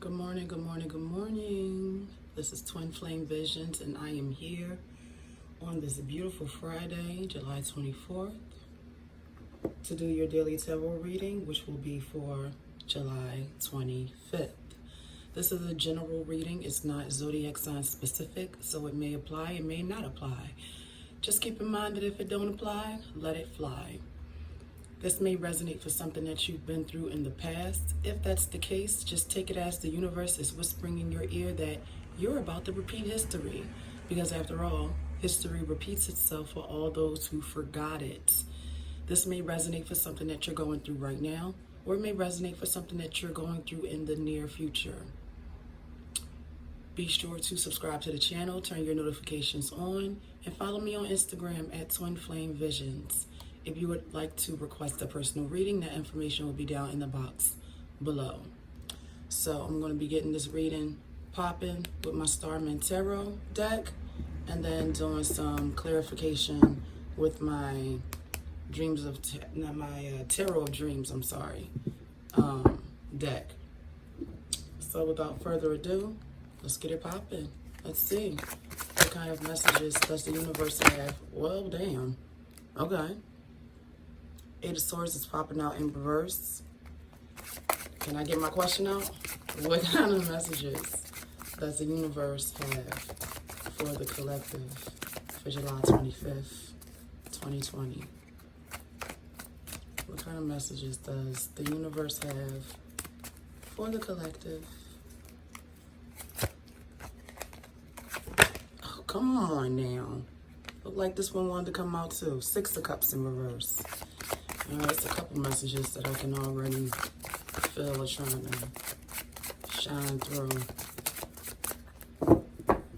Good morning, good morning, good morning. This is Twin Flame Visions, and I am here on this beautiful Friday, July 24th, to do your daily tarot reading, which will be for July 25th. This is a general reading. It's not zodiac sign specific, so it may apply, it may not apply. Just keep in mind that if it don't apply, let it fly. This may resonate for something that you've been through in the past. If that's the case, just take it as the universe is whispering in your ear that you're about to repeat history. Because after all, history repeats itself for all those who forgot it. This may resonate for something that you're going through right now, or it may resonate for something that you're going through in the near future. Be sure to subscribe to the channel, turn your notifications on, and follow me on Instagram at Twin Flame Visions. If you would like to request a personal reading, that information will be down in the box below. So I'm going to be getting this reading popping with my Starman Tarot deck, and then doing some clarification with my Tarot of Dreams, deck. So without further ado, let's get it popping. Let's see. What kind of messages does the universe have? Well, damn. Okay. Eight of Swords is popping out in reverse. Can I get my question out? What kind of messages does the universe have for the collective for July 25th, 2020? What kind of messages does the universe have for the collective? Oh, come on now. Look like this one wanted to come out too. Six of Cups in reverse. There's a couple messages that I can already feel are trying to shine through.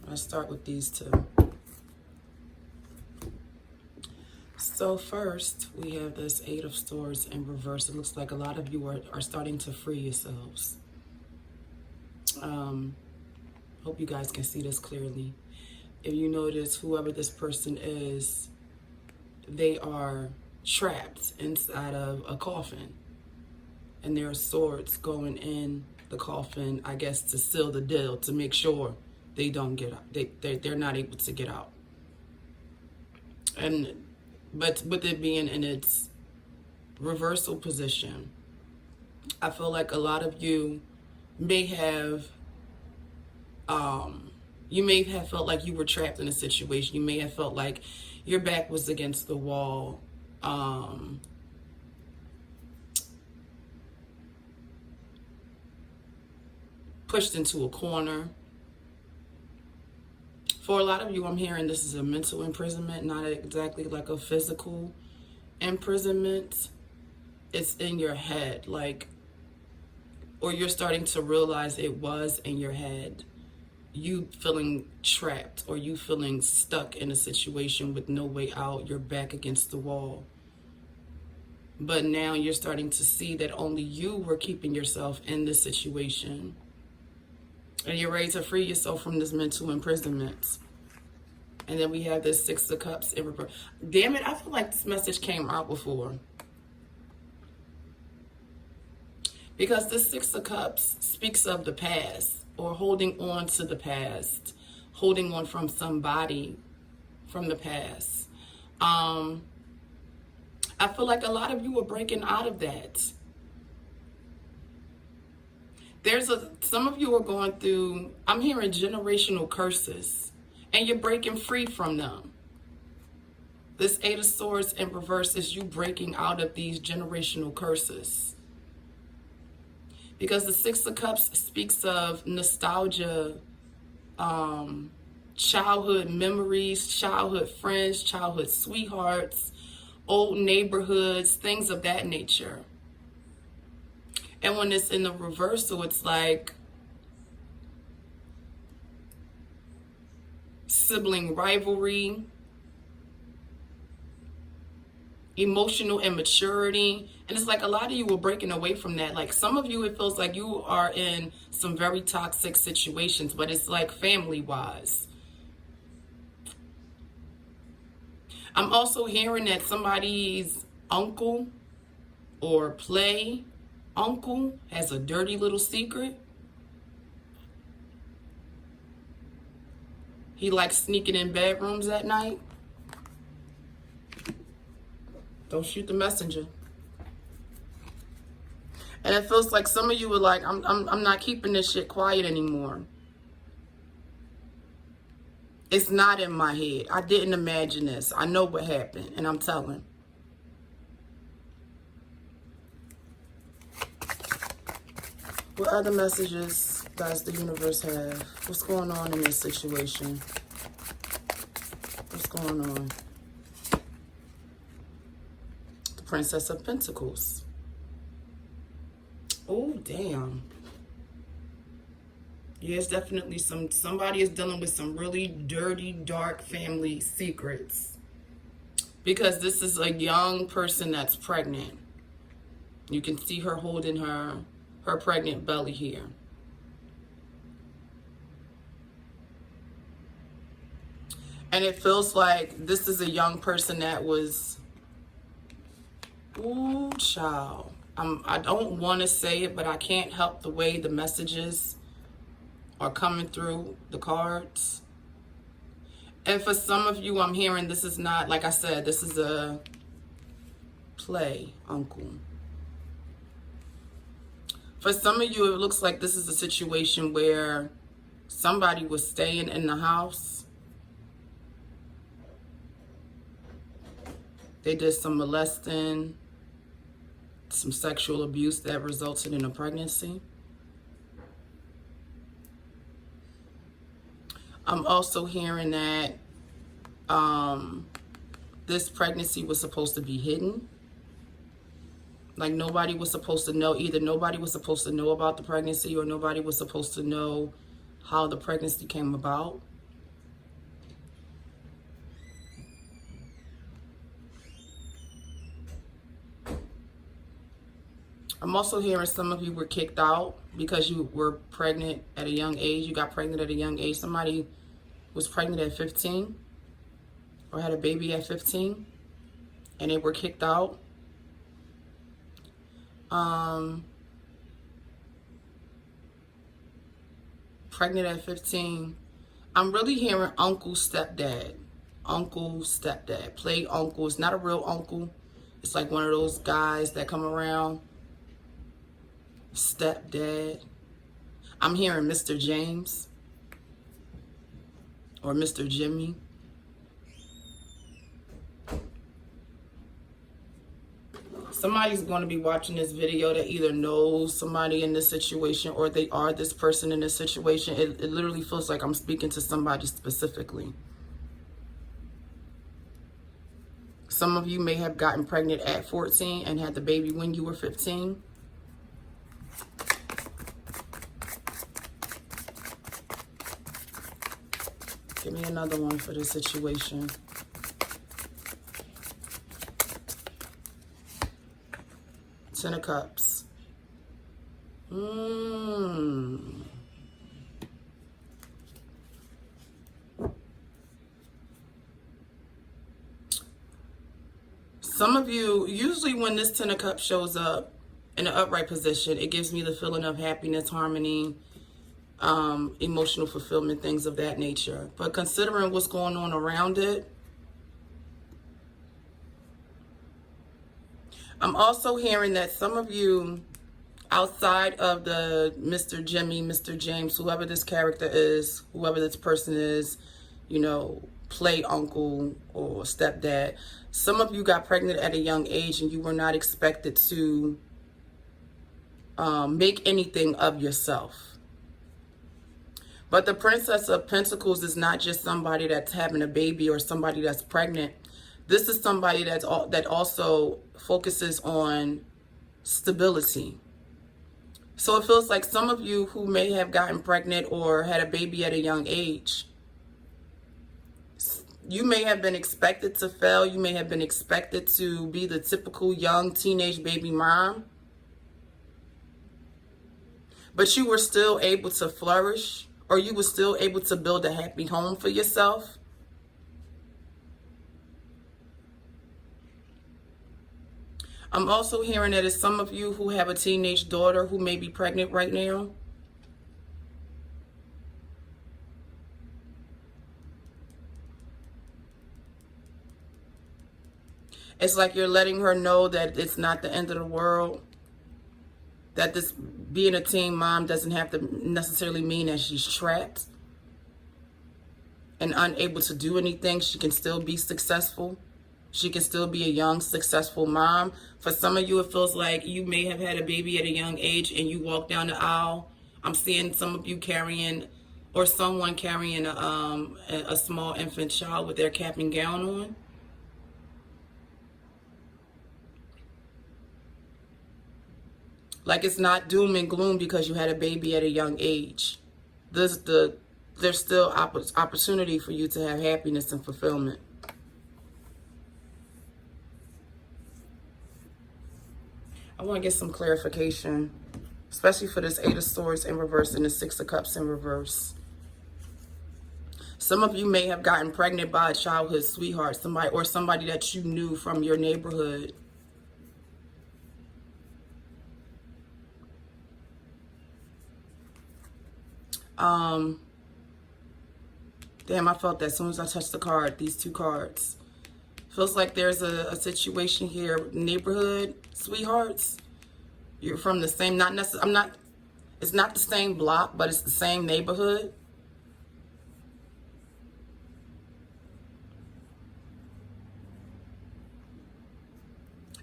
Let's start with these two. So first, we have this Eight of Swords in reverse. It looks like a lot of you are starting to free yourselves. Hope you guys can see this clearly. If you notice, whoever this person is, they are trapped inside of a coffin, and there are swords going in the coffin, I guess, to seal the deal, to make sure they don't get out. They're not able to get out. But with it being in its reversal position, I feel like a lot of you may have felt like you were trapped in a situation. You may have felt like your back was against the wall. Pushed into a corner. For a lot of you, I'm hearing this is a mental imprisonment, not exactly like a physical imprisonment. It's in your head, or you're starting to realize it was in your head. You feeling trapped, or you feeling stuck in a situation with no way out, your back against the wall. But now you're starting to see that only you were keeping yourself in this situation. And you're ready to free yourself from this mental imprisonment. And then we have this Six of Cups in reverse. Damn it, I feel like this message came out before. Because the Six of Cups speaks of the past, or holding on to the past, holding on from somebody from the past. I feel like a lot of you are breaking out of that. Some of you are going through, I'm hearing generational curses, and you're breaking free from them. This Eight of Swords in reverse is you breaking out of these generational curses. Because the Six of Cups speaks of nostalgia, childhood memories, childhood friends, childhood sweethearts, old neighborhoods, things of that nature. And when it's in the reversal, it's like sibling rivalry, emotional immaturity. And it's like a lot of you are breaking away from that. Like some of you, it feels like you are in some very toxic situations, but it's like family-wise. I'm also hearing that somebody's uncle or play uncle has a dirty little secret. He likes sneaking in bedrooms at night. Don't shoot the messenger. And it feels like some of you were like, I'm not keeping this shit quiet anymore. It's not in my head. I didn't imagine this. I know what happened, and I'm telling. What other messages does the universe have? What's going on in this situation? What's going on? The Princess of Pentacles. Oh, damn. Yeah, it's definitely somebody is dealing with some really dirty, dark family secrets. Because this is a young person that's pregnant. You can see her holding her pregnant belly here. And it feels like this is a young person that was, ooh, child. I don't want to say it, but I can't help the way the messages are coming through the cards. And for some of you, I'm hearing this is not, like I said, this is a play, uncle. For some of you, it looks like this is a situation where somebody was staying in the house. They did some molesting, some sexual abuse that resulted in a pregnancy. I'm also hearing that this pregnancy was supposed to be hidden. Like nobody was supposed to know. Either nobody was supposed to know about the pregnancy or nobody was supposed to know how the pregnancy came about. I'm also hearing some of you were kicked out because you were pregnant at a young age. You got pregnant at a young age. Somebody was pregnant at 15 or had a baby at 15 and they were kicked out. Pregnant at 15. I'm really hearing uncle, stepdad. Uncle, stepdad. Play uncle. It's not a real uncle. It's like one of those guys that come around. Stepdad. I'm hearing Mr. James or Mr. Jimmy. Somebody's going to be watching this video that either knows somebody in this situation or they are this person in this situation. It literally feels like I'm speaking to somebody specifically. Some of you may have gotten pregnant at 14 and had the baby when you were 15. Give me another one for this situation. Ten of Cups. Some of you, usually when this Ten of Cups shows up in an upright position, it gives me the feeling of happiness, harmony, emotional fulfillment, things of that nature. But considering what's going on around it, I'm also hearing that some of you, outside of the Mr. Jimmy, Mr. James, whoever this character is, whoever this person is, you know, play uncle or stepdad, some of you got pregnant at a young age and you were not expected to make anything of yourself. But the Princess of Pentacles is not just somebody that's having a baby or somebody that's pregnant. This is somebody that also focuses on stability. So it feels like some of you who may have gotten pregnant or had a baby at a young age, you may have been expected to fail. You may have been expected to be the typical young teenage baby mom. But you were still able to flourish, or you were still able to build a happy home for yourself. I'm also hearing that it's some of you who have a teenage daughter who may be pregnant right now. It's like you're letting her know that it's not the end of the world. That this being a teen mom doesn't have to necessarily mean that she's trapped and unable to do anything. She can still be successful. She can still be a young, successful mom. For some of you, it feels like you may have had a baby at a young age and you walk down the aisle. I'm seeing some of you carrying, or someone carrying a small infant child with their cap and gown on. Like it's not doom and gloom because you had a baby at a young age. There's still opportunity for you to have happiness and fulfillment. I want to get some clarification, especially for this 8 of Swords in reverse and the 6 of Cups in reverse. Some of you may have gotten pregnant by a childhood sweetheart, somebody that you knew from your neighborhood. Damn, I felt that as soon as I touched the card, these 2 cards. Feels like there's a situation here, neighborhood sweethearts. You're from the same, not necessarily, it's not the same block, but it's the same neighborhood.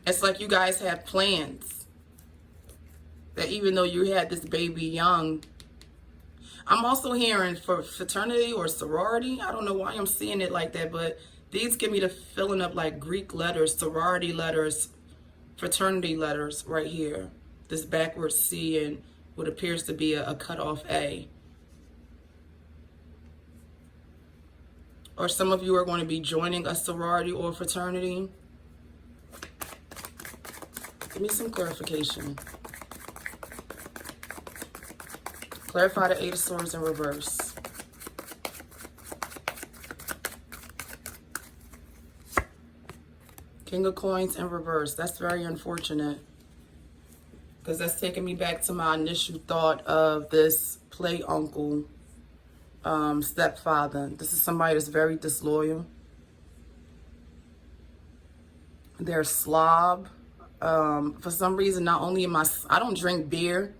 It's like you guys have plans. That even though you had this baby young, I'm also hearing for fraternity or sorority. I don't know why I'm seeing it like that, but these give me the feeling of like Greek letters, sorority letters, fraternity letters right here. This backwards C and what appears to be a cut off A. Or some of you are going to be joining a sorority or fraternity. Give me some clarification. Clarify the 8 of Swords in reverse. King of Coins in reverse. That's very unfortunate. Because that's taking me back to my initial thought of this play uncle, stepfather. This is somebody that's very disloyal. They're a slob. For some reason, not only I don't drink beer,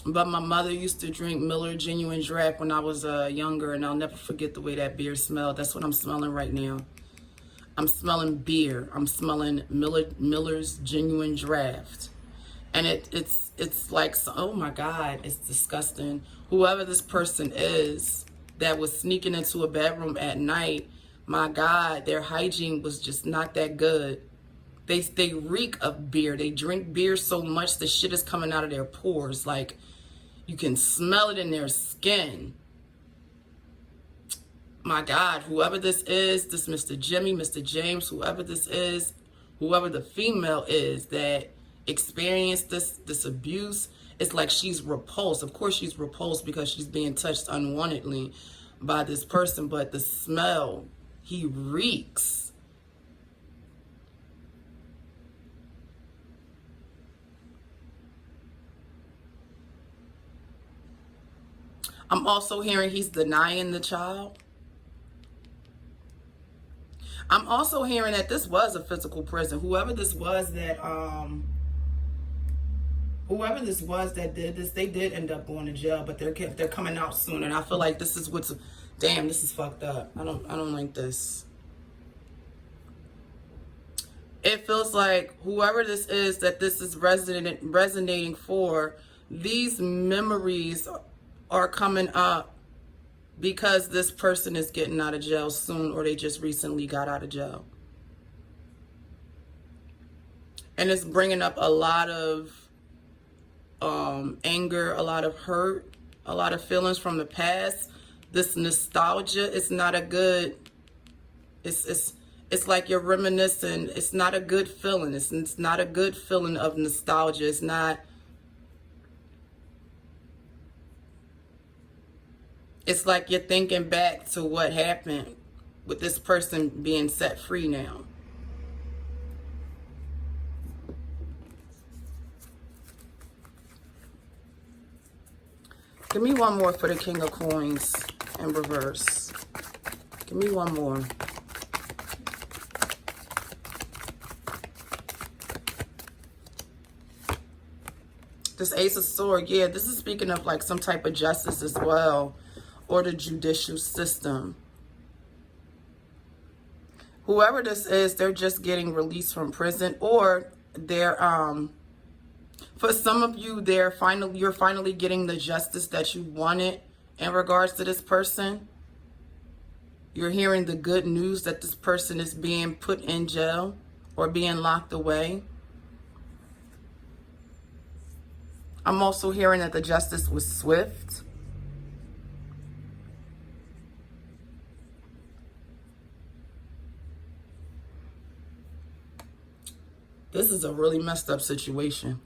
but my mother used to drink Miller Genuine Draft when I was younger, and I'll never forget the way that beer smelled. That's what I'm smelling right now. I'm smelling beer. I'm smelling Miller's Genuine Draft. And it's like, oh my God, it's disgusting. Whoever this person is that was sneaking into a bedroom at night, my God, their hygiene was just not that good. They reek of beer. They drink beer so much the shit is coming out of their pores. Like, you can smell it in their skin. My God, whoever this is, this Mr. Jimmy, Mr. James, whoever this is, whoever the female is that experienced this abuse, it's like she's repulsed. Of course she's repulsed because she's being touched unwantedly by this person, but the smell, he reeks. I'm also hearing he's denying the child. I'm also hearing that this was a physical prison. Whoever this was that did this, they did end up going to jail, but they're coming out soon. And I feel like this is damn, this is fucked up. I don't like this. It feels like whoever this is that this is resonating for, these memories are coming up because this person is getting out of jail soon, or they just recently got out of jail. And it's bringing up a lot of anger, a lot of hurt, a lot of feelings from the past. This nostalgia is not a good, it's like you're reminiscing. It's not a good feeling. It's not a good feeling of nostalgia. It's not. It's like you're thinking back to what happened with this person being set free now. Give me one more for the King of Coins in reverse. Give me one more. This Ace of Swords, yeah, this is speaking of like some type of justice as well, or the judicial system. Whoever this is, they're just getting released from prison, or they're for some of you, you're finally getting the justice that you wanted in regards to this person. You're hearing the good news that this person is being put in jail or being locked away. I'm also hearing that the justice was swift. This is a really messed up situation.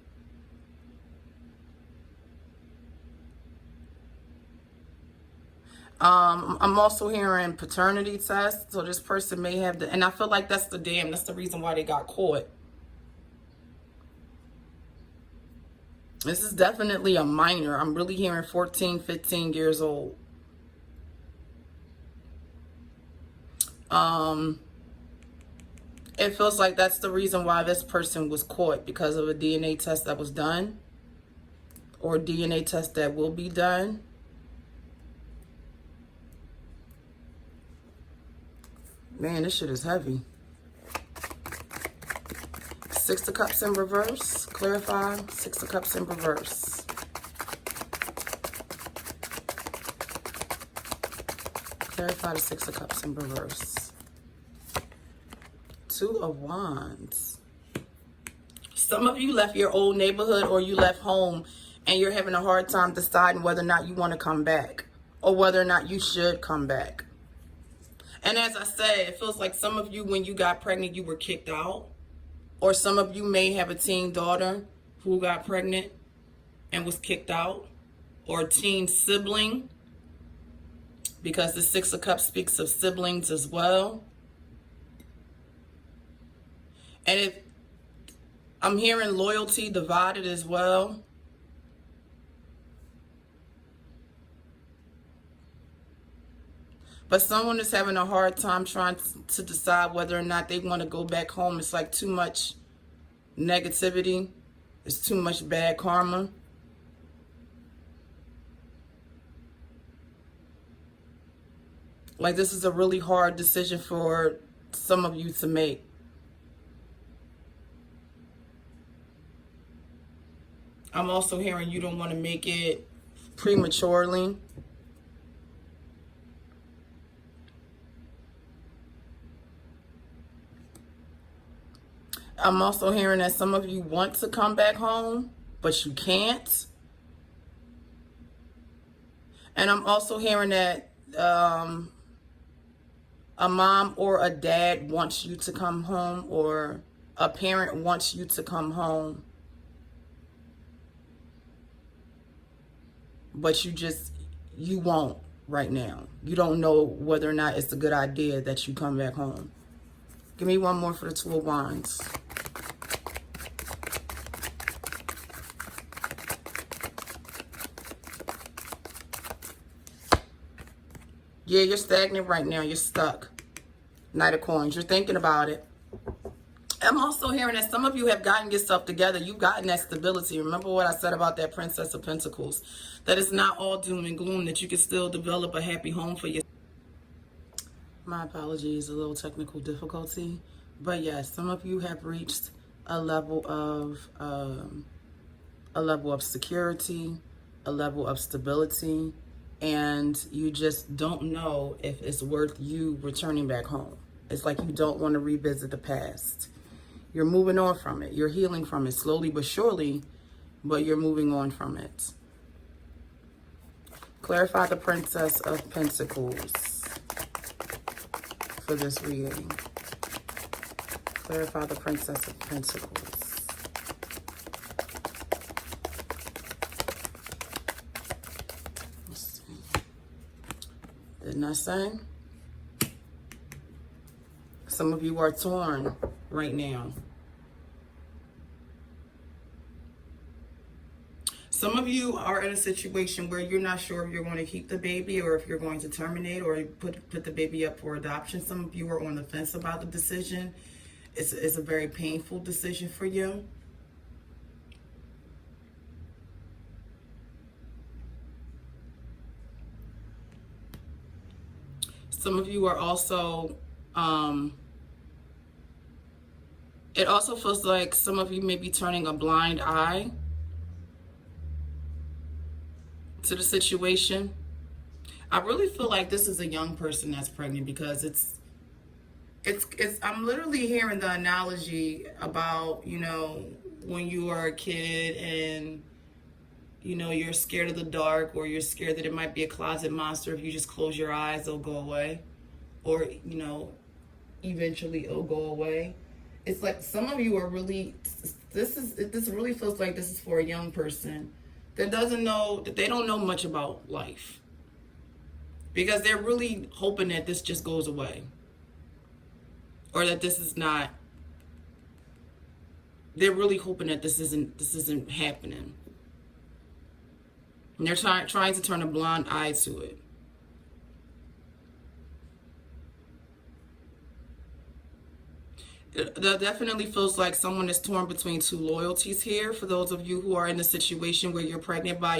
I'm also hearing paternity tests. So this person may have and I feel like that's the reason why they got caught. This is definitely a minor. I'm really hearing 14, 15 years old. It feels like that's the reason why this person was caught, because of a DNA test that was done, or a DNA test that will be done. Man, this shit is heavy. Six of Cups in reverse. Clarify. Six of Cups in reverse. Clarify the Six of Cups in reverse. Two of Wands. Some of you left your old neighborhood, or you left home, and you're having a hard time deciding whether or not you want to come back, or whether or not you should come back. And as I said, it feels like some of you, when you got pregnant, you were kicked out. Or some of you may have a teen daughter who got pregnant and was kicked out. Or a teen sibling, because the Six of Cups speaks of siblings as well. And if I'm hearing loyalty divided as well. But someone is having a hard time trying to decide whether or not they want to go back home. It's like too much negativity. It's too much bad karma. Like, this is a really hard decision for some of you to make. I'm also hearing you don't want to make it prematurely. I'm also hearing that some of you want to come back home, but you can't. And I'm also hearing that a mom or a dad wants you to come home, or a parent wants you to come home. But you won't right now. You don't know whether or not it's a good idea that you come back home. Give me one more for the Two of Wands. Yeah, you're stagnant right now. You're stuck. Knight of Coins. You're thinking about it. I'm also hearing that some of you have gotten yourself together. You've gotten that stability. Remember what I said about that Princess of Pentacles? That it's not all doom and gloom. That you can still develop a happy home for yourself. My apologies, a little technical difficulty. But yes, some of you have reached a level of security, a level of stability, and you just don't know if it's worth you returning back home. It's like you don't want to revisit the past. You're moving on from it. You're healing from it slowly but surely, but you're moving on from it. Clarify the Princess of Pentacles for this reading. Clarify the Princess of Pentacles. Let's see. Didn't I say? Some of you are torn right now. Some of you are in a situation where you're not sure if you're going to keep the baby, or if you're going to terminate, or put the baby up for adoption. Some of you are on the fence about the decision. It's a very painful decision for you. Some of you are also, it also feels like some of you may be turning a blind eye to the situation. I really feel like this is a young person that's pregnant, because it's I'm literally hearing the analogy about, you know, when you are a kid and, you know, you're scared of the dark, or you're scared that it might be a closet monster. If you just close your eyes, it'll go away. Or, you know, eventually it'll go away. It's like some of you are really, this really feels like this is for a young person that doesn't know, that they don't know much about life. Because they're really hoping that this just goes away. Or that this is not, they're really hoping that this isn't happening. And they're trying to turn a blind eye to it. That definitely feels like someone is torn between two loyalties here. For those of you who are in a situation where you're pregnant by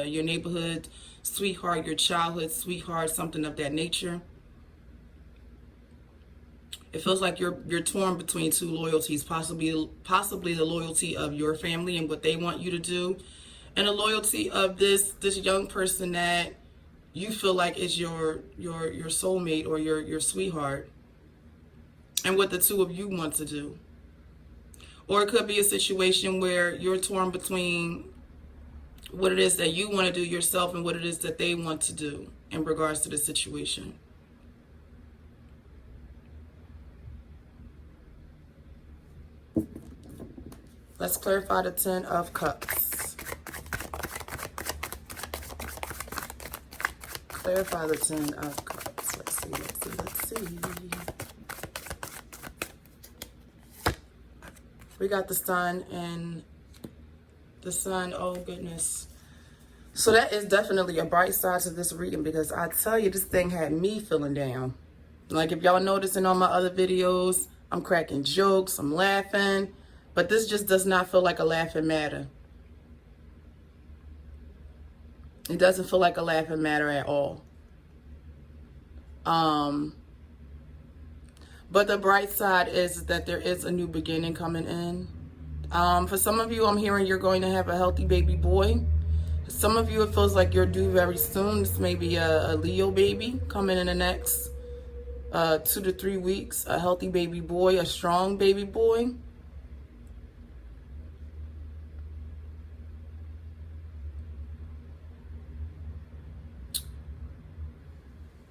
your neighborhood sweetheart, your childhood sweetheart, something of that nature. It feels like you're torn between two loyalties, possibly the loyalty of your family and what they want you to do, and the loyalty of this young person that you feel like is your soulmate or your sweetheart, and what the two of you want to do. Or it could be a situation where you're torn between what it is that you want to do yourself and what it is that they want to do in regards to the situation. Let's clarify the 10 of Cups. Clarify the 10 of Cups. Let's see. We got the Sun and the Sun. Oh, goodness. So that is definitely a bright side to this reading, because I tell you, this thing had me feeling down. Like, if y'all notice in all my other videos, I'm cracking jokes, I'm laughing. But this just does not feel like a laughing matter. It doesn't feel like a laughing matter at all. But the bright side is that there is a new beginning coming in. For some of you, I'm hearing you're going to have a healthy baby boy. For some of you, it feels like you're due very soon. This may be a Leo baby coming in the next 2 to 3 weeks. A healthy baby boy, a strong baby boy.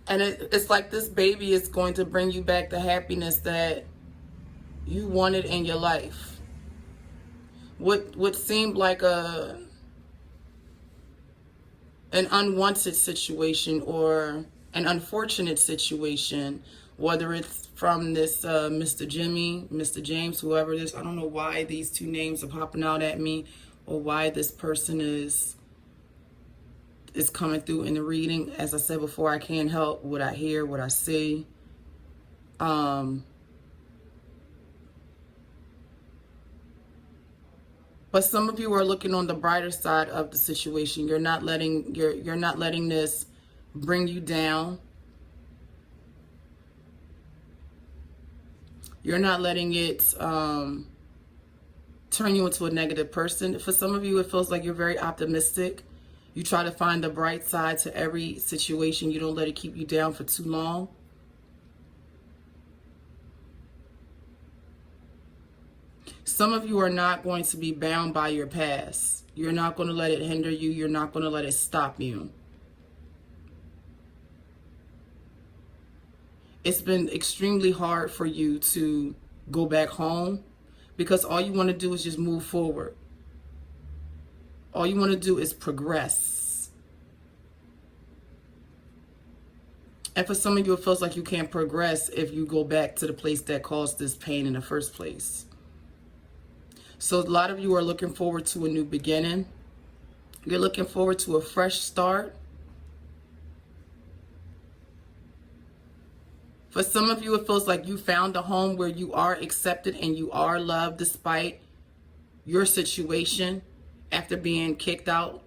And it's like this baby is going to bring you back the happiness that you wanted in your life. What seemed like an unwanted situation or an unfortunate situation, whether it's from this Mr. Jimmy, Mr. James, whoever it is. I don't know why these two names are popping out at me, or why this person is coming through in the reading. As I said before, I can't help what I hear, what I see. But some of you are looking on the brighter side of the situation. You're not letting this bring you down. You're not letting it turn you into a negative person. For some of you, it feels like you're very optimistic. You try to find the bright side to every situation. You don't let it keep you down for too long. Some of you are not going to be bound by your past. You're not going to let it hinder you. You're not going to let it stop you. It's been extremely hard for you to go back home, because all you want to do is just move forward. All you want to do is progress. And for some of you, it feels like you can't progress if you go back to the place that caused this pain in the first place. So a lot of you are looking forward to a new beginning. You're looking forward to a fresh start. For some of you, it feels like you found a home where you are accepted and you are loved despite your situation after being kicked out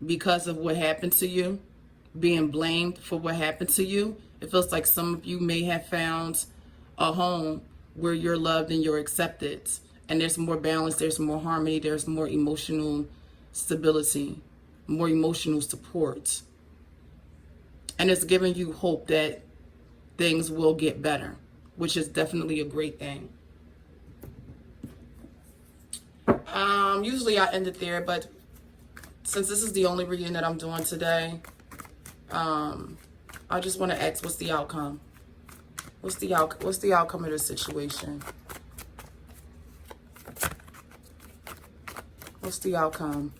because of what happened to you. being blamed for what happened to you. It feels like some of you may have found a home where you're loved and you're accepted. And there's more balance, there's more harmony, there's more emotional stability, more emotional support. And it's giving you hope that things will get better, which is definitely a great thing. Usually I end it there, but since this is the only reading that I'm doing today, I just want to ask, what's the outcome? What's the outcome of this situation? What's the outcome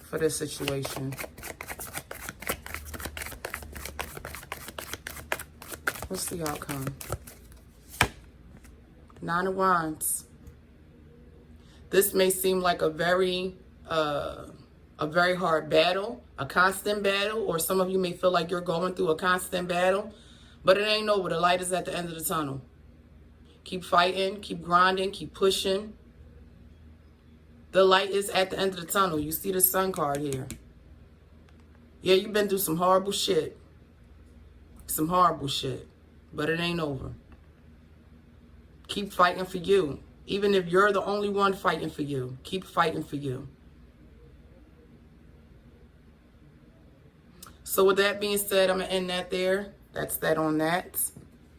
for this situation? What's the outcome? Nine of Wands. This may seem like a very hard battle, a constant battle, or some of you may feel like you're going through a constant battle, but it ain't over. The light is at the end of the tunnel. Keep fighting, keep grinding, keep pushing. The light is at the end of the tunnel. You see the Sun card here. Yeah, you've been through some horrible shit. Some horrible shit. But it ain't over. Keep fighting for you. Even if you're the only one fighting for you, keep fighting for you. So with that being said, I'm going to end that there. That's that on that.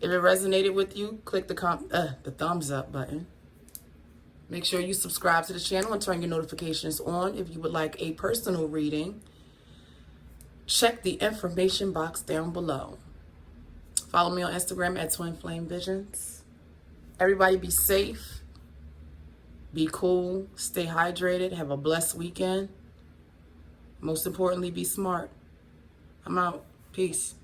If it resonated with you, click the thumbs up button. Make sure you subscribe to the channel and turn your notifications on. If you would like a personal reading, check the information box down below. Follow me on Instagram at Twin Flame Visions. Everybody be safe. Be cool, stay hydrated, have a blessed weekend. Most importantly, be smart. I'm out. Peace.